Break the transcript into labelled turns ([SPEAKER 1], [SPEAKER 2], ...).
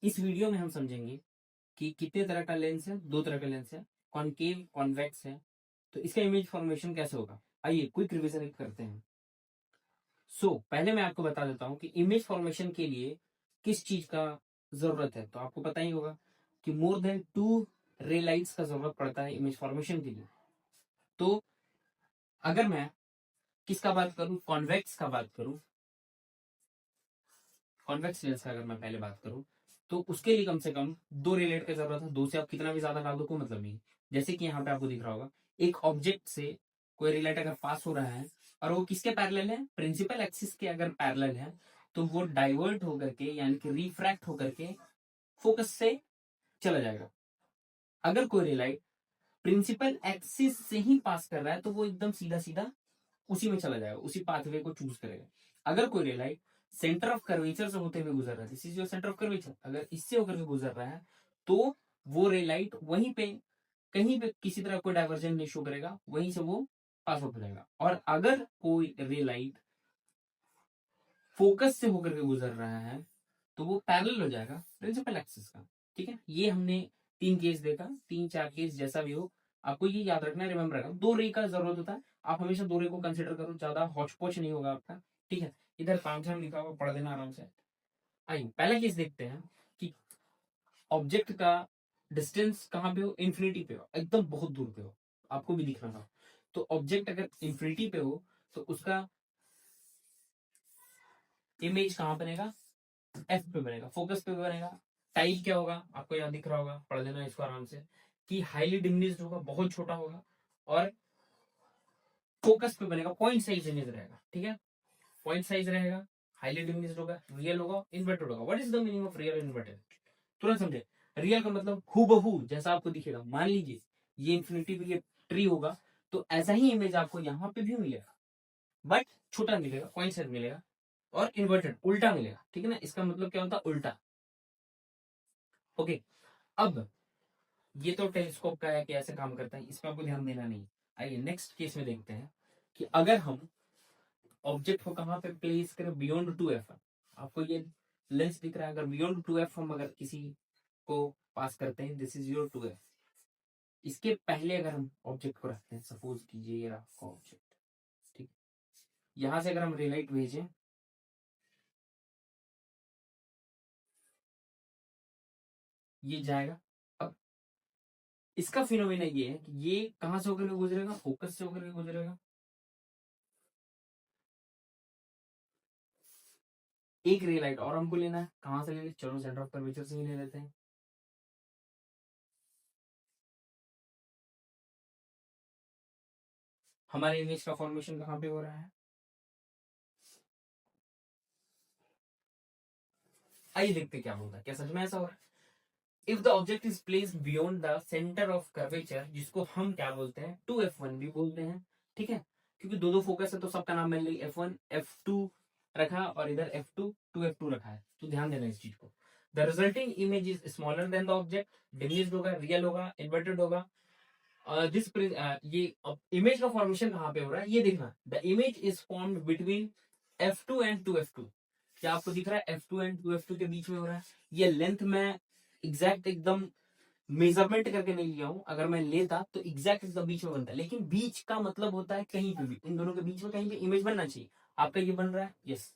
[SPEAKER 1] इस वीडियो में हम समझेंगे कि कितने तरह का लेंस है। दो तरह का लेंस है, कॉनकेव कॉन्वेक्स है। तो इसका इमेज फॉर्मेशन कैसे होगा, आइए क्विक रिवीजन करते हैं। पहले मैं आपको बता देता हूं कि इमेज फॉर्मेशन के लिए किस चीज का जरूरत है। तो आपको पता ही होगा कि मोर देन 2 रे लाइट्स का जरूरत पड़ता है इमेज फॉर्मेशन के लिए। तो अगर मैं किसका बात करूं, कॉन्वेक्स का बात करूं, कॉन्वेक्स लेंस का अगर मैं पहले बात करूं, तो उसके लिए कम से कम 2 रे लाइट की जरूरत है। 2 से आप कितना भी ज्यादा डाल दो कोई मतलब नहीं। जैसे कि यहाँ पे आपको दिख रहा होगा, एक ऑब्जेक्ट से कोई रे लाइट अगर पास हो रहा है और वो किसके पैरेलल है, प्रिंसिपल एक्सिस के अगर पैरेलल है, तो वो डाइवर्ट होकर के यानी कि रिफ्रैक्ट होकर के फोकस से चला जाएगा। अगर कोई रे लाइट प्रिंसिपल एक्सिस से ही पास कर रहा है तो वो एकदम सीधा सीधा उसी में चला जाएगा, उसी पाथवे को चूज करेगा। अगर कोई रे लाइट सेंटर ऑफ कर्वेचर से होते हुए गुजर रहा है, this is your centre of curvature, अगर इससे होकर के गुजर रहा है तो वो रे लाइट वहीं पे कहीं पे किसी तरह कोई डाइवर्जन नहीं शो करेगा, वहीं से वो पास आउट हो जाएगा। और अगर कोई रे लाइट फोकस से होकर के गुजर रहा है तो वो पैरेलल हो जाएगा प्रिंसिपल एक्सिस का। ठीक है, ये हमने 3 केस देखा, 3-4 केस जैसा भी हो, आपको ये याद रखना है, रिमेंबर रखना। 2 रे का जरूरत होता है, आप हमेशा 2 रे को कंसिडर करो, ज्यादा हौच पौच नहीं होगा आपका। ठीक है, इधर 5 लिखा हुआ, पढ़ देना आराम से। आइए पहला केस देखते हैं कि ऑब्जेक्ट का डिस्टेंस कहाँ पे हो, इंफिनिटी पे हो, एकदम बहुत दूर पे हो, आपको भी दिखना था। तो ऑब्जेक्ट अगर इंफिनिटी पे हो तो उसका इमेज कहाँ बनेगा, एफ पे बनेगा, फोकस पे बनेगा। टाइप क्या होगा, आपको यहाँ दिख रहा होगा, पढ़ लेना इसको आराम से, कि हाईली डिमिनिश्ड होगा, बहुत छोटा होगा, और फोकस पे बनेगा, पॉइंट साइज इमेज रहेगा। ठीक है, पॉइंट साइज रहेगा, हाईली डिमिनिश्ड होगा, रियल होगा, इन्वर्टेड होगा। What is the meaning of real inverted, तुरंत समझे। रियल का मतलब हूबहू जैसा आपको दिखेगा। मान लीजिए ये इंफिनिटी पे ये ट्री होगा, तो ऐसा ही इमेज आपको यहाँ पे भी मिलेगा, बट छोटा मिलेगा, पॉइंट साइज मिलेगा, और इन्वर्टेड उल्टा मिलेगा। ठीक है ना, इसका मतलब क्या होता है, उल्टा। ओके, अब ये तो टेलीस्कोप का है कि ऐसे काम करता है, इसमें आपको ध्यान देना नहीं। आइए नेक्स्ट केस में देखते हैं कि अगर हम ऑब्जेक्ट को कहां पे प्लेस करें, बियॉन्ड 2f। आपको ये लेंस दिख रहा है, अगर बियॉन्ड 2f हम अगर किसी को पास करते हैं, दिस इज योर 2f। इसके पहले अगर हम ऑब्जेक्ट को रखते हैं, सपोज कीजिए ये रहा ऑब्जेक्ट, ठीक, यहां से अगर हम रे लाइट भेजें, ये जाएगा। अब इसका फिनोमेना ये है कि ये कहां से होकर के गुजरेगा, फोकस से होकर के गुजरेगा। एक रे लाइट और हमको लेना है, कहां से ले, चलो सेंटर ऑफ कर्वेचर से ही ले लेते हैं। हमारे इमेज का फॉर्मेशन कहां पे हो रहा है, आइए देखते क्या होता है, क्या सच में ऐसा हो रहा है। If the object is place beyond the centre of curvature, जिसको हम क्या बोलते हैं, 2f1 भी बोलते हैं। ठीक है, क्योंकि दो दो फोकस है तो सबका नाम मैंने f1 f2 रखा और इधर f2 2f2 रखा है, तो ध्यान देना इस चीज को। The resulting image is smaller than the object, diminished होगा, रियल होगा, इन्वर्टेड होगा। दिस ये इमेज का फॉर्मेशन कहां पे हो रहा है, ये देखना, the image is formed between f2 and 2f2। क्या आपको दिख रहा है, f2 एंड 2f2 के बीच में हो रहा है। ये लेंथ में एग्जैक्ट एकदम मेजरमेंट करके नहीं लिया हूं, अगर मैं लेता तो एग्जैक्ट एकदम बीच में बनता है, लेकिन बीच का मतलब होता है कहीं पे भी, इन दोनों के बीच में कहीं पे इमेज बनना चाहिए। आपका ये बन रहा है, यस।